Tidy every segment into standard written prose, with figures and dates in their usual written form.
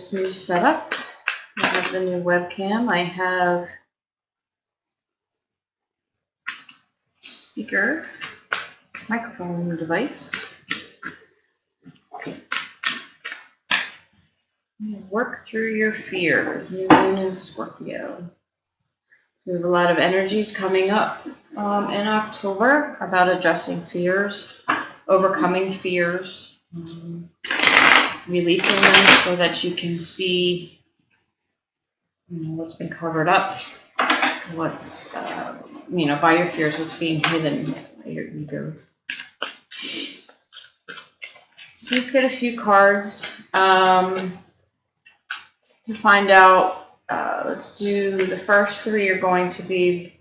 this new setup. I have the new webcam. I have speaker, microphone device. Work through your fears. New moon in Scorpio. We have a lot of energies coming up in October about addressing fears, overcoming fears, releasing them so that you can see, what's been covered up, what's, by your fears, what's being hidden by your ego. So let's get a few cards to find out. Let's do the first three are going to be,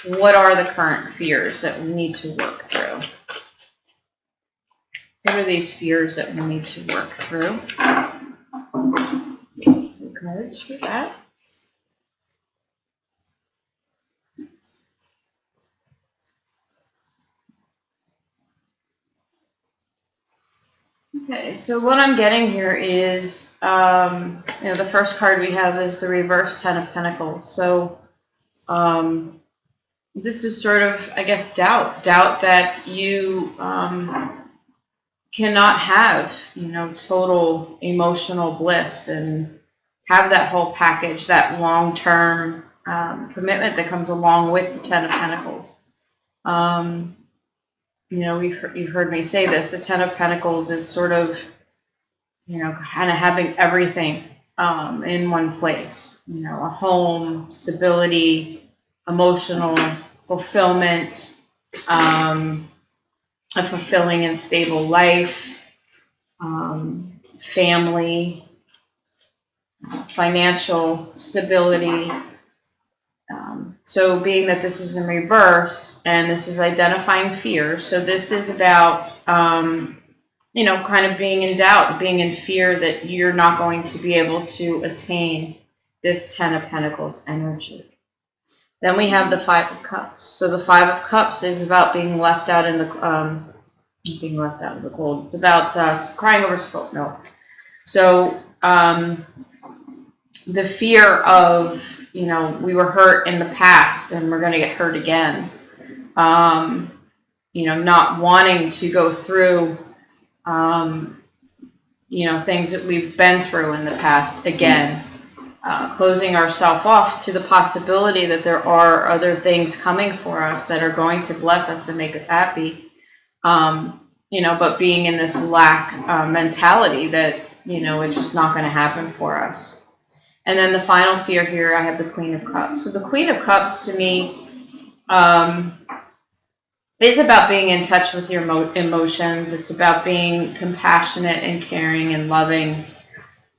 what are the current fears that we need to work through? What are these fears that we need to work through? Two cards for that. Okay, so what I'm getting here is, the first card we have is the reverse Ten of Pentacles. So this is sort of, I guess, doubt that you cannot have, total emotional bliss and have that whole package, that long-term commitment that comes along with the Ten of Pentacles. You've heard me say this, the Ten of Pentacles is sort of, kind of having everything in one place. A home, stability, emotional fulfillment, a fulfilling and stable life, family, financial stability. So being that this is in reverse and this is identifying fears, so this is about, kind of being in doubt, being in fear that you're not going to be able to attain this Ten of Pentacles energy. Then we have the Five of Cups. So the Five of Cups is about being left out in the cold. It's about crying over spilt milk. So the fear of, we were hurt in the past and we're going to get hurt again. Not wanting to go through, things that we've been through in the past again. Closing ourselves off to the possibility that there are other things coming for us that are going to bless us and make us happy. But being in this lack mentality that, it's just not going to happen for us. And then the final fear here, I have the Queen of Cups. So the Queen of Cups to me is about being in touch with your emotions. It's about being compassionate and caring and loving,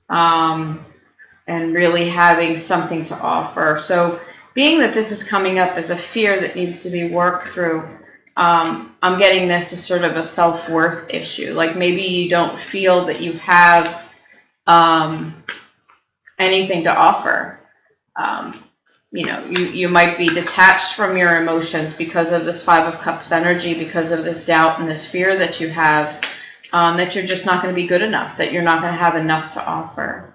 and really having something to offer. So being that this is coming up as a fear that needs to be worked through, I'm getting this as sort of a self-worth issue. Like maybe you don't feel that you have anything to offer. You might be detached from your emotions because of this Five of Cups energy, because of this doubt and this fear that you have, that you're just not going to be good enough, that you're not going to have enough to offer.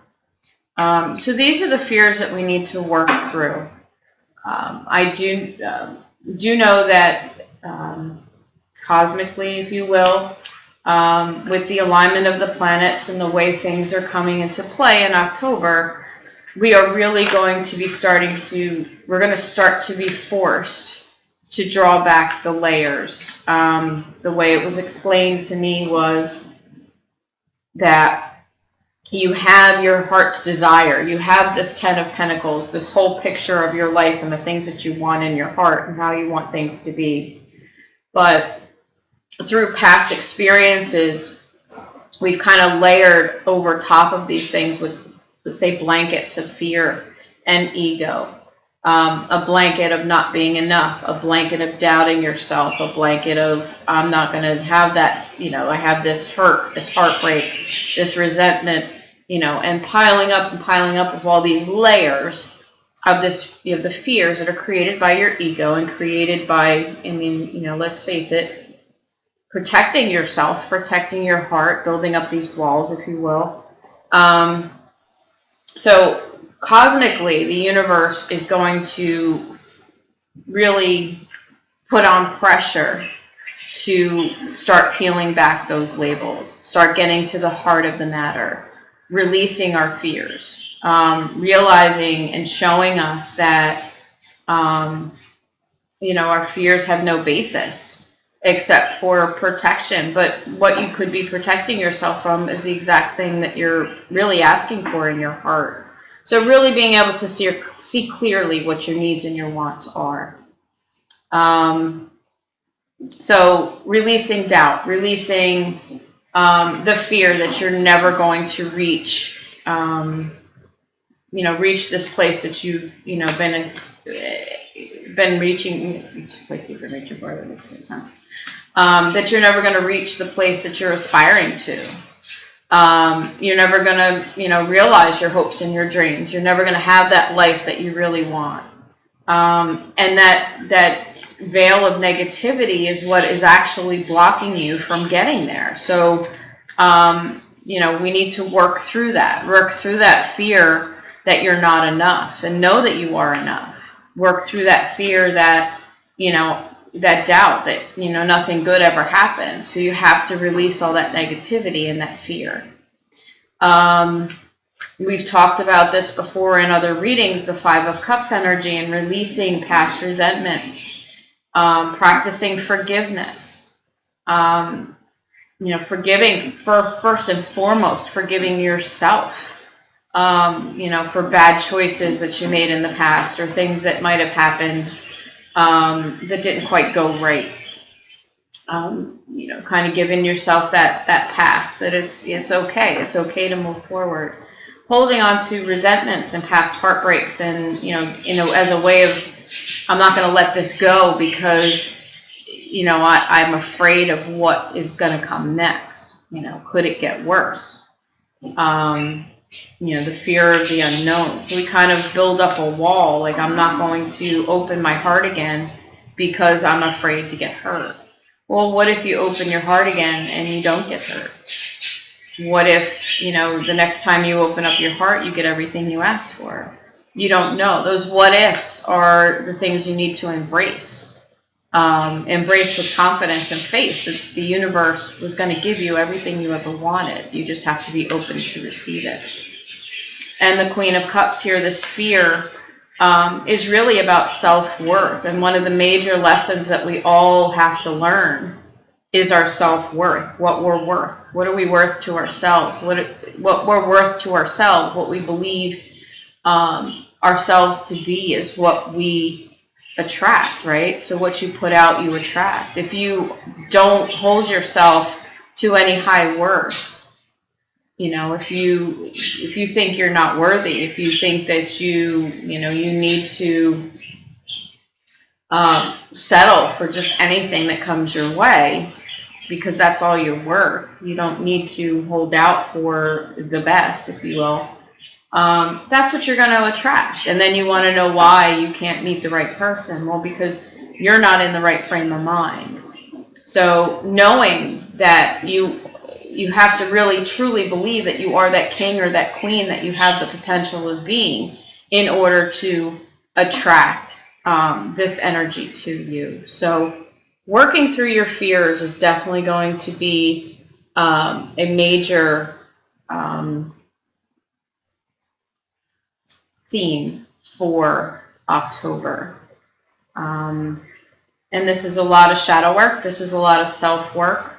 So these are the fears that we need to work through. I do know that cosmically, if you will, with the alignment of the planets and the way things are coming into play in October, we are really going to be we're going to start to be forced to draw back the layers. The way it was explained to me was that you have your heart's desire. You have this Ten of Pentacles, this whole picture of your life and the things that you want in your heart and how you want things to be. But through past experiences, we've kind of layered over top of these things with, let's say, blankets of fear and ego. A blanket of not being enough, a blanket of doubting yourself, a blanket of, I'm not going to have that, I have this hurt, this heartbreak, this resentment, and piling up of all these layers of this, the fears that are created by your ego and created by, let's face it, protecting yourself, protecting your heart, building up these walls, if you will. So cosmically, the universe is going to really put on pressure to start peeling back those labels, start getting to the heart of the matter, releasing our fears, realizing and showing us that, our fears have no basis except for protection. But what you could be protecting yourself from is the exact thing that you're really asking for in your heart. So really being able to see clearly what your needs and your wants are. So releasing doubt, releasing the fear that you're never going to reach, reach this place that you've, been reaching. This place you've been reaching for, that makes no sense. That you're never going to reach the place that you're aspiring to. You're never going to, realize your hopes and your dreams. You're never going to have that life that you really want. And that veil of negativity is what is actually blocking you from getting there. So, we need to work through that fear that you're not enough, and know that you are enough. Work through that fear that, that doubt that, nothing good ever happens. So you have to release all that negativity and that fear. We've talked about this before in other readings, the 5 of Cups energy and releasing past resentments, practicing forgiveness, forgiving, first and foremost, forgiving yourself, for bad choices that you made in the past or things that might have happened that didn't quite go right. Kind of giving yourself that pass, that it's okay to move forward. Holding on to resentments and past heartbreaks, and as a way of, I'm not going to let this go because I'm afraid of what is going to come next. Could it get worse? The fear of the unknown. So we kind of build up a wall, like I'm not going to open my heart again because I'm afraid to get hurt. Well, what if you open your heart again and you don't get hurt? What if, the next time you open up your heart, you get everything you asked for? You don't know. Those what ifs are the things you need to embrace. Embrace with confidence and faith that the universe was going to give you everything you ever wanted. You just have to be open to receive it. And the Queen of Cups here, this fear, is really about self-worth. And one of the major lessons that we all have to learn is our self-worth, what we're worth. What are we worth to ourselves? What we're worth to ourselves, what we believe ourselves to be is what we attract, right? So what you put out, you attract. If you don't hold yourself to any high worth, if you think you're not worthy, if you think that you need to settle for just anything that comes your way because that's all you're worth, you don't need to hold out for the best, if you will. That's what you're going to attract. And then you want to know why you can't meet the right person. Well, because you're not in the right frame of mind. So knowing that you have to really truly believe that you are that king or that queen that you have the potential of being in order to attract this energy to you. So working through your fears is definitely going to be a major theme for October. And this is a lot of shadow work. This is a lot of self-work.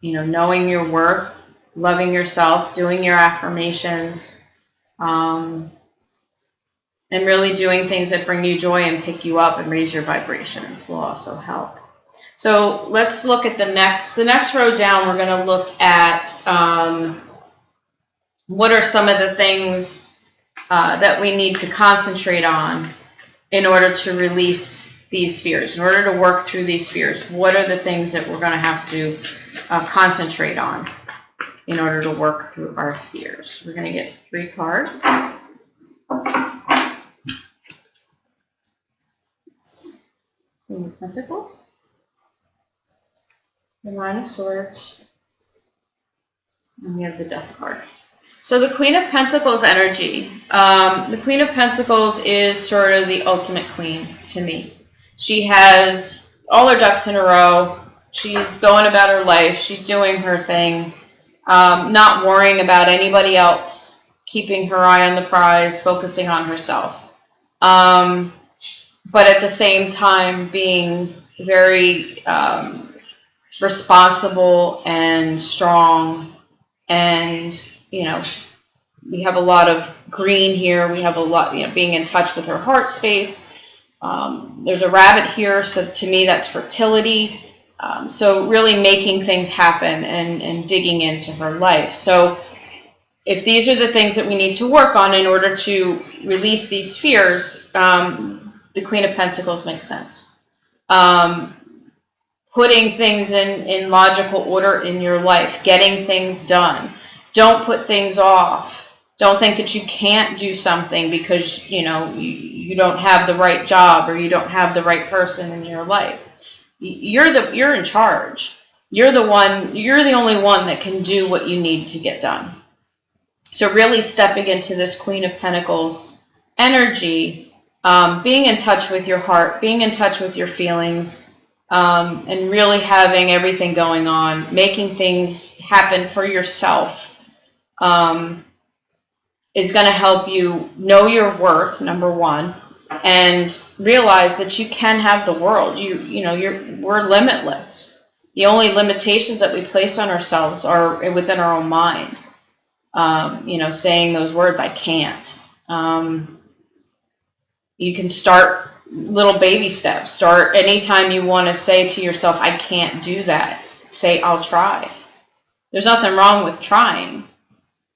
Knowing your worth, loving yourself, doing your affirmations, and really doing things that bring you joy and pick you up and raise your vibrations will also help. So let's look at the next row down. We're going to look at what are some of the things that we need to concentrate on in order to release these fears, in order to work through these fears. What are the things that we're going to have to concentrate on in order to work through our fears? We're going to get 3 cards. Queen of Pentacles, the Nine of Swords, and we have the Death card. So the Queen of Pentacles energy. The Queen of Pentacles is sort of the ultimate queen to me. She has all her ducks in a row. She's going about her life. She's doing her thing. Not worrying about anybody else. Keeping her eye on the prize. Focusing on herself. But at the same time being very responsible and strong, and we have a lot of green here. We have a lot, being in touch with her heart space. There's a rabbit here, so to me that's fertility. So really making things happen and digging into her life. So if these are the things that we need to work on in order to release these fears, the Queen of Pentacles makes sense. Putting things in logical order in your life, getting things done. Don't put things off. Don't think that you can't do something because you don't have the right job or you don't have the right person in your life. You're in charge. You're the only one that can do what you need to get done. So really stepping into this Queen of Pentacles energy, being in touch with your heart, being in touch with your feelings, and really having everything going on, making things happen for yourself, is going to help you know your worth, number one, and realize that you can have the world. We're limitless. The only limitations that we place on ourselves are within our own mind. Saying those words, I can't. You can start little baby steps. Start anytime you want to say to yourself, I can't do that. Say, I'll try. There's nothing wrong with trying.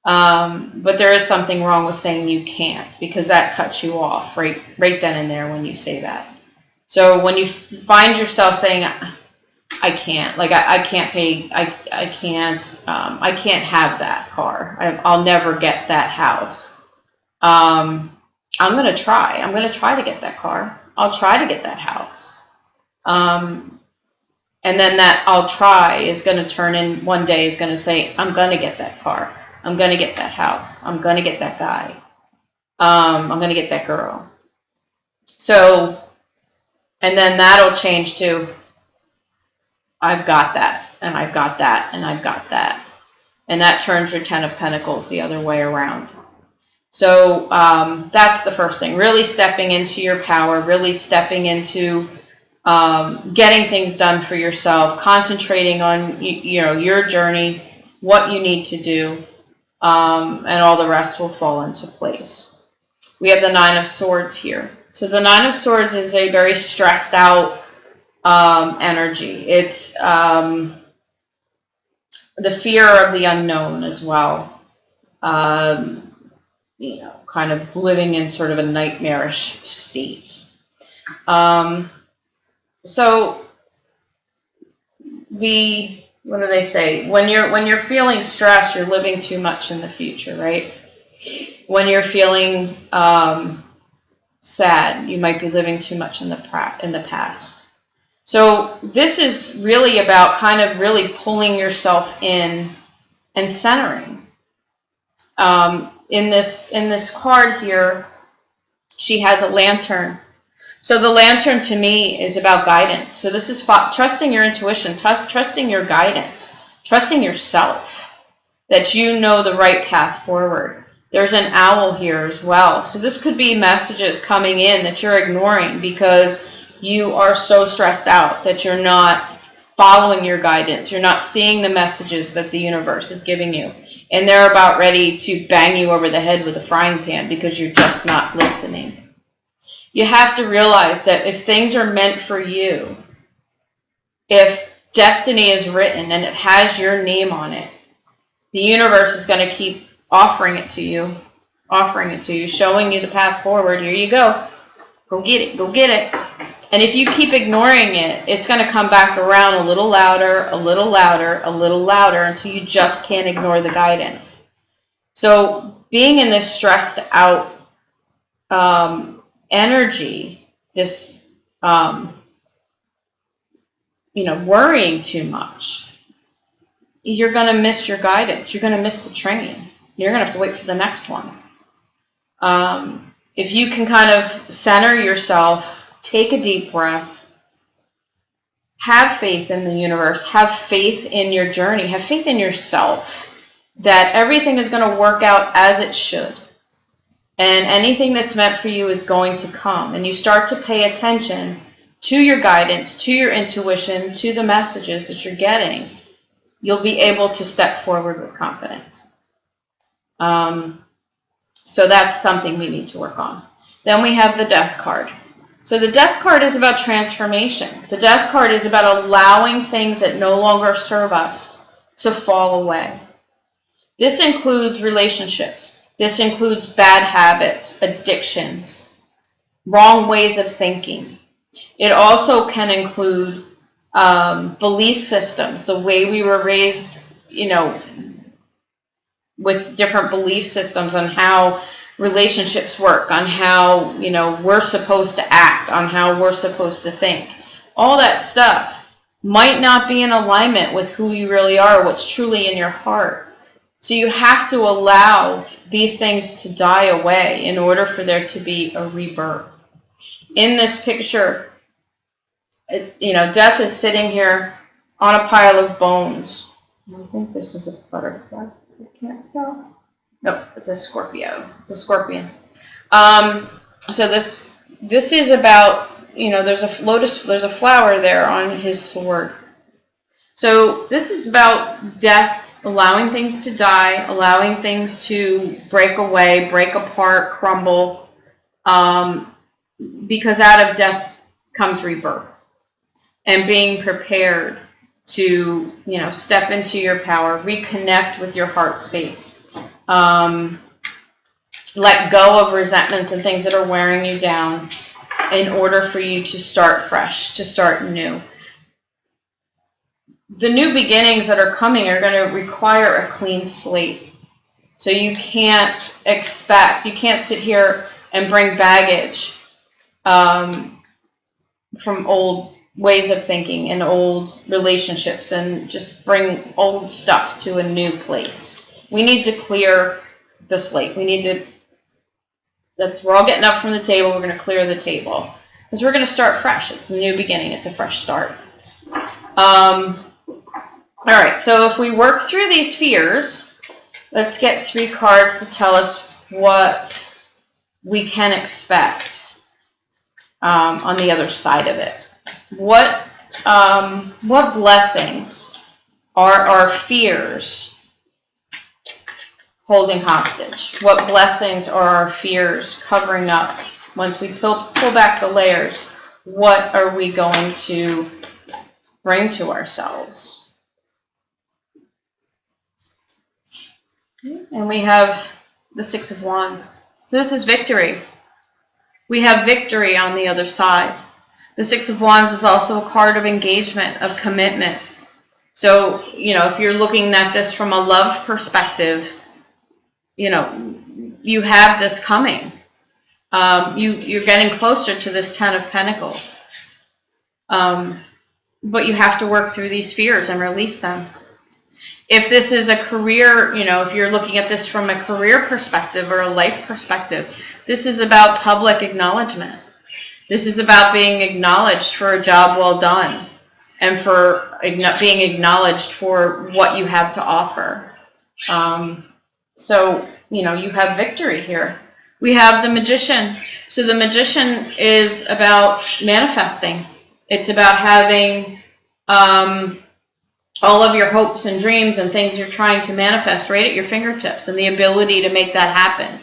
But there is something wrong with saying you can't, because that cuts you off right then and there when you say that. So when you find yourself saying, I can't, like I can't pay, I can't have that car. I'll never get that house. I'm going to try. I'm going to try to get that car. I'll try to get that house. And then that I'll try is going to turn in one day is going to say, I'm going to get that car. I'm going to get that house. I'm going to get that guy. I'm going to get that girl. So, and then that'll change to, I've got that, and I've got that, and I've got that. And that turns your Ten of Pentacles the other way around. So that's the first thing. Really stepping into your power, really stepping into getting things done for yourself, concentrating on your journey, what you need to do, and all the rest will fall into place. We have the Nine of Swords here. So the Nine of Swords is a very stressed out energy. It's the fear of the unknown as well. Kind of living in sort of a nightmarish state. So what do they say? When you're feeling stressed, you're living too much in the future, right? When you're feeling sad, you might be living too much in the past. So this is really about kind of really pulling yourself in and centering. In this card here, she has a lantern. So the lantern to me is about guidance. So this is trusting your intuition, trusting your guidance, trusting yourself, that you know the right path forward. There's an owl here as well. So this could be messages coming in that you're ignoring because you are so stressed out that you're not following your guidance. You're not seeing the messages that the universe is giving you. And they're about ready to bang you over the head with a frying pan because you're just not listening. You have to realize that if things are meant for you, if destiny is written and it has your name on it, the universe is going to keep offering it to you, showing you the path forward. Here you go. Go get it. Go get it. And if you keep ignoring it, it's going to come back around a little louder, a little louder, a little louder until you just can't ignore the guidance. So being in this stressed out energy, this, worrying too much, you're going to miss your guidance. You're going to miss the train. you're going to have to wait for the next one. If you can kind of center yourself, take a deep breath, have faith in the universe, have faith in your journey, have faith in yourself, that everything is going to work out as it should. And anything that's meant for you is going to come. And you start to pay attention to your guidance, to your intuition, to the messages that you're getting. You'll be able to step forward with confidence. So that's something we need to work on. Then we have the Death card. So the Death card is about transformation. The Death card is about allowing things that no longer serve us to fall away. This includes relationships. This includes bad habits, addictions, wrong ways of thinking. It also can include belief systems, the way we were raised, with different belief systems on how relationships work, on how, we're supposed to act, on how we're supposed to think. All that stuff might not be in alignment with who you really are, what's truly in your heart. So you have to allow these things to die away in order for there to be a rebirth. In this picture, Death is sitting here on a pile of bones. I think this is a butterfly. I can't tell. No, it's a Scorpio. It's a scorpion. So this is about, there's a flower there on his sword. So this is about death, allowing things to die, allowing things to break away, break apart, crumble, because out of death comes rebirth. And being prepared to, step into your power, reconnect with your heart space, let go of resentments and things that are wearing you down in order for you to start fresh, to start new. The new beginnings that are coming are going to require a clean slate. So you can't sit here and bring baggage from old ways of thinking and old relationships and just bring old stuff to a new place. We need to clear the slate. We're all getting up from the table. We're going to clear the table because we're going to start fresh. It's a new beginning. It's a fresh start. All right, so if we work through these fears, let's get 3 cards to tell us what we can expect on the other side of it. What blessings are our fears holding hostage? What blessings are our fears covering up? Once we pull back the layers, what are we going to bring to ourselves? And we have the 6 of Wands. So this is victory. We have victory on the other side. The 6 of Wands is also a card of engagement, of commitment. So, if you're looking at this from a love perspective, you have this coming. You're getting closer to this 10 of Pentacles. But you have to work through these fears and release them. If this is a career, if you're looking at this from a career perspective or a life perspective, this is about public acknowledgement. This is about being acknowledged for a job well done and for being acknowledged for what you have to offer. So, you have victory here. We have the Magician. So the Magician is about manifesting. It's about having all of your hopes and dreams and things you're trying to manifest right at your fingertips and the ability to make that happen.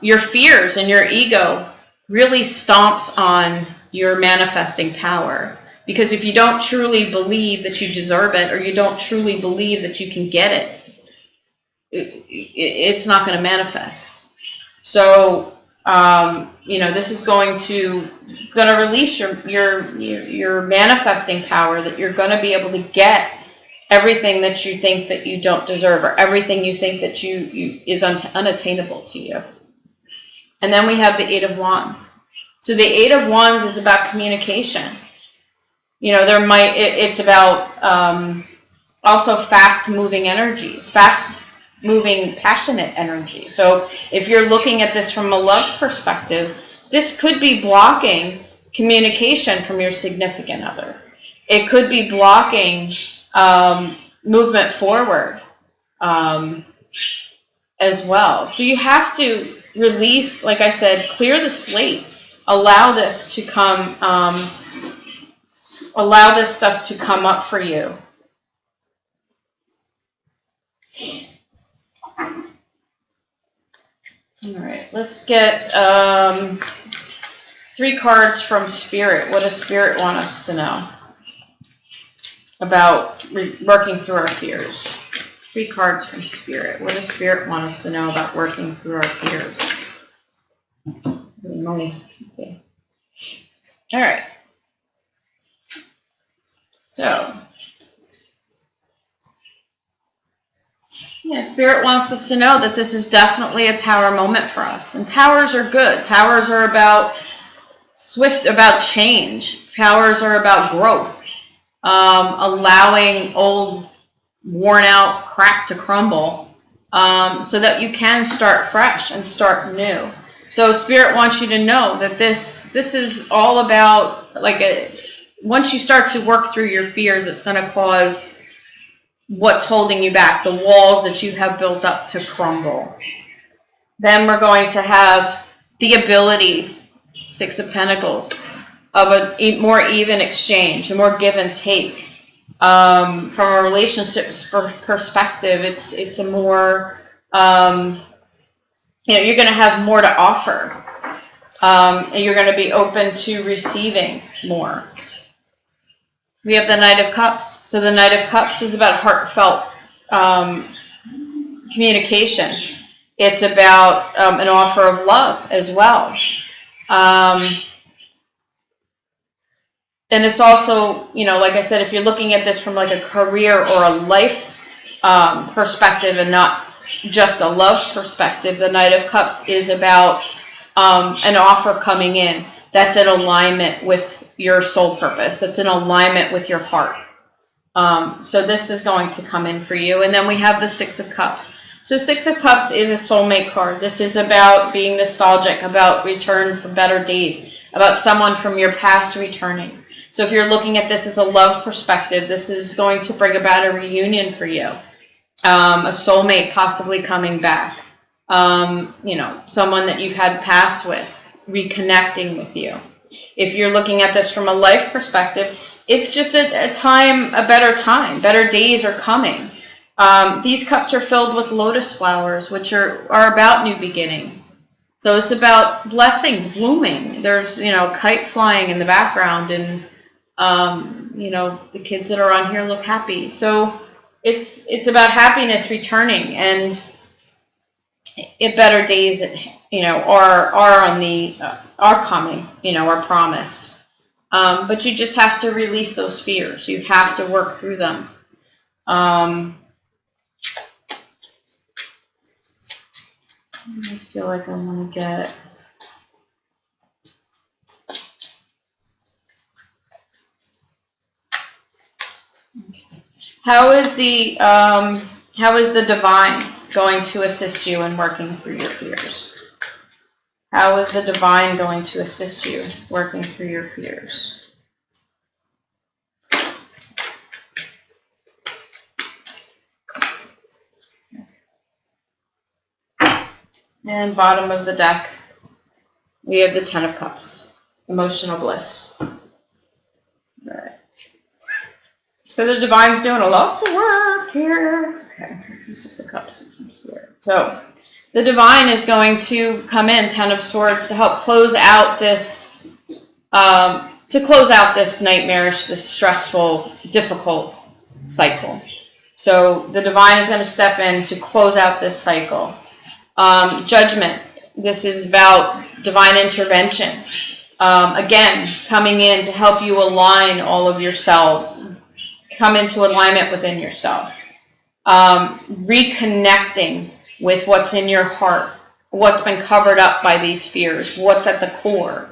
Your fears and your ego really stomps on your manifesting power. Because if you don't truly believe that you deserve it or you don't truly believe that you can get it, it's not going to manifest. So, this is going to release your manifesting power, that you're going to be able to get everything that you think that you don't deserve or everything you think that is unattainable to you. And then we have the 8 of Wands. So the 8 of Wands is about communication. It's about also fast-moving energies, moving, passionate energy. So if you're looking at this from a love perspective, this could be blocking communication from your significant other. It could be blocking movement forward as well. So you have to release, like I said, clear the slate. Allow this to come, allow this stuff to come up for you. All right, let's get 3 cards from Spirit. What does Spirit want us to know about working through our fears? 3 cards from Spirit. What does Spirit want us to know about working through our fears? Okay. All right. So, yeah, Spirit wants us to know that this is definitely a tower moment for us. And towers are good. Towers are about about change. Towers are about growth. Allowing old, worn out crap to crumble so that you can start fresh and start new. So Spirit wants you to know that this is all about, once you start to work through your fears, it's going to cause what's holding you back, the walls that you have built up, to crumble. Then we're going to have the ability, 6 of Pentacles, of a more even exchange, a more give and take. From a relationship perspective, it's a more, you're going to have more to offer. And you're going to be open to receiving more. We have the Knight of Cups. So the Knight of Cups is about heartfelt communication. It's about an offer of love as well. And it's also, like I said, if you're looking at this from like a career or a life perspective and not just a love perspective, the Knight of Cups is about an offer coming in that's in alignment with your soul purpose. That's in alignment with your heart. So this is going to come in for you. And then we have the 6 of Cups. So 6 of Cups is a soulmate card. This is about being nostalgic, about return for better days, about someone from your past returning. So if you're looking at this as a love perspective, this is going to bring about a reunion for you. A soulmate possibly coming back. Someone that you've had past with, reconnecting with you. If you're looking at this from a life perspective, it's just a better time. Better days are coming. These cups are filled with lotus flowers, which are about new beginnings. So it's about blessings blooming. There's, kite flying in the background, and, the kids that are on here look happy. So it's about happiness returning, and better days, are coming, are promised. But you just have to release those fears. You have to work through them. I feel like I want to get... Okay. How is the divine going to assist you in working through your fears? How is the divine going to assist you working through your fears? And bottom of the deck, we have the 10 of Cups, emotional bliss. All right. So the divine's doing a lot of work here. Okay, that's the 6 of Cups. It's my Spirit. So the divine is going to come in, 10 of Swords, to help close out this, nightmarish, this stressful, difficult cycle. So the divine is going to step in to close out this cycle. Judgment. This is about divine intervention. Again, coming in to help you align all of yourself, come into alignment within yourself. Reconnecting with what's in your heart, what's been covered up by these fears, what's at the core.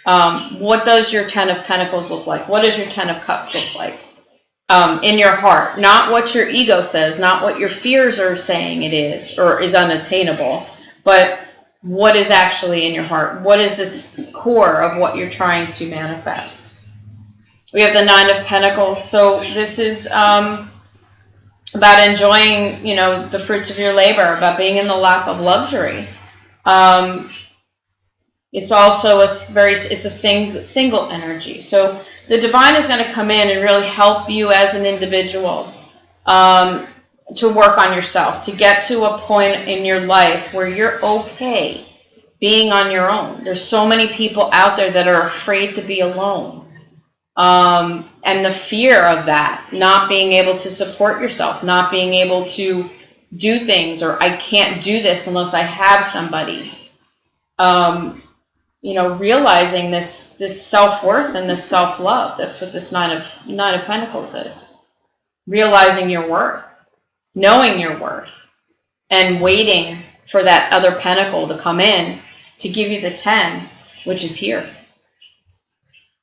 What does your 10 of Pentacles look like? What does your 10 of Cups look like? in your heart, not what your ego says, not what your fears are saying it is or is unattainable, but what is actually in your heart. What is this core of what you're trying to manifest? We have the Nine of Pentacles. So this is about enjoying, the fruits of your labor, about being in the lap of luxury. It's also it's a single energy. So the divine is going to come in and really help you as an individual to work on yourself, to get to a point in your life where you're okay being on your own. There's so many people out there that are afraid to be alone. And the fear of that, not being able to support yourself, not being able to do things, or I can't do this unless I have somebody. Realizing this self-worth and this self-love. That's what this Nine of Pentacles is. Realizing your worth, knowing your worth, and waiting for that other pentacle to come in to give you the 10, which is here.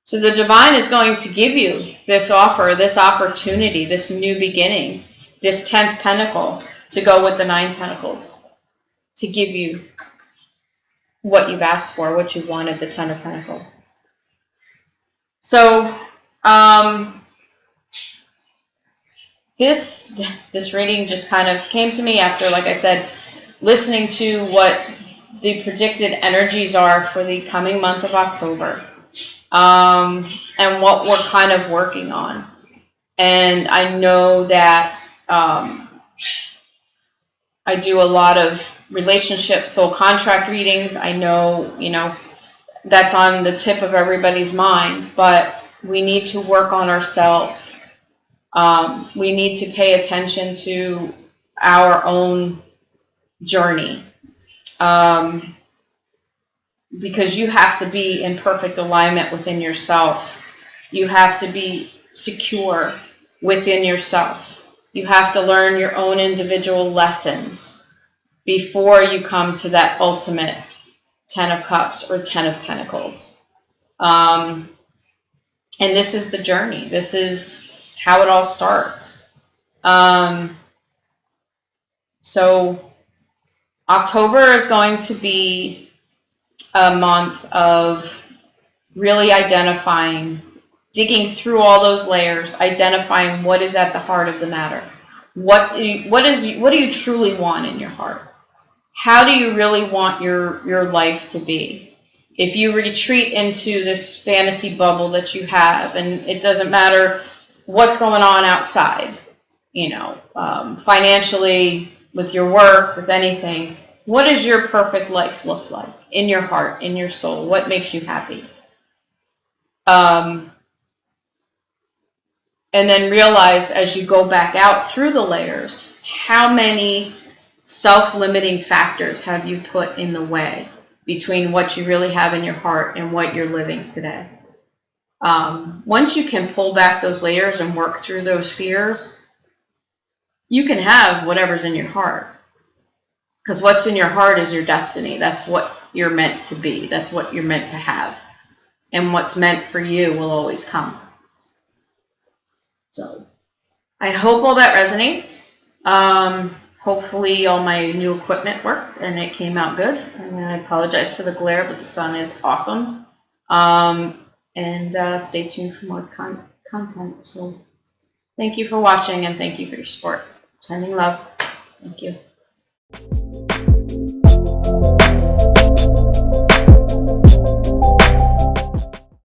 So the divine is going to give you this offer, this opportunity, this new beginning, this 10th pentacle to go with the 9 pentacles, to give you what you've asked for, what you wanted, the 10 of Pentacles. So this reading just kind of came to me after, like I said, listening to what the predicted energies are for the coming month of October, and what we're kind of working on. And I know that I do a lot of relationship soul contract readings. I know, that's on the tip of everybody's mind, but we need to work on ourselves. We need to pay attention to our own journey, because you have to be in perfect alignment within yourself. You have to be secure within yourself. You have to learn your own individual lessons before you come to that ultimate 10 of Cups or 10 of Pentacles. And this is the journey. This is how it all starts. So October is going to be a month of really identifying, digging through all those layers, identifying what is at the heart of the matter. What do you truly want in your heart? How do you really want your life to be? If you retreat into this fantasy bubble that you have, and it doesn't matter what's going on outside, financially, with your work, with anything, what does your perfect life look like in your heart, in your soul? What makes you happy? And then realize as you go back out through the layers, how many self-limiting factors have you put in the way between what you really have in your heart and what you're living today. Once you can pull back those layers and work through those fears, you can have whatever's in your heart. Because what's in your heart is your destiny. That's what you're meant to be. That's what you're meant to have. And what's meant for you will always come. So I hope all that resonates. Hopefully all my new equipment worked and it came out good. And I apologize for the glare, but the sun is awesome. And stay tuned for more content. So thank you for watching and thank you for your support. Sending love. Thank you.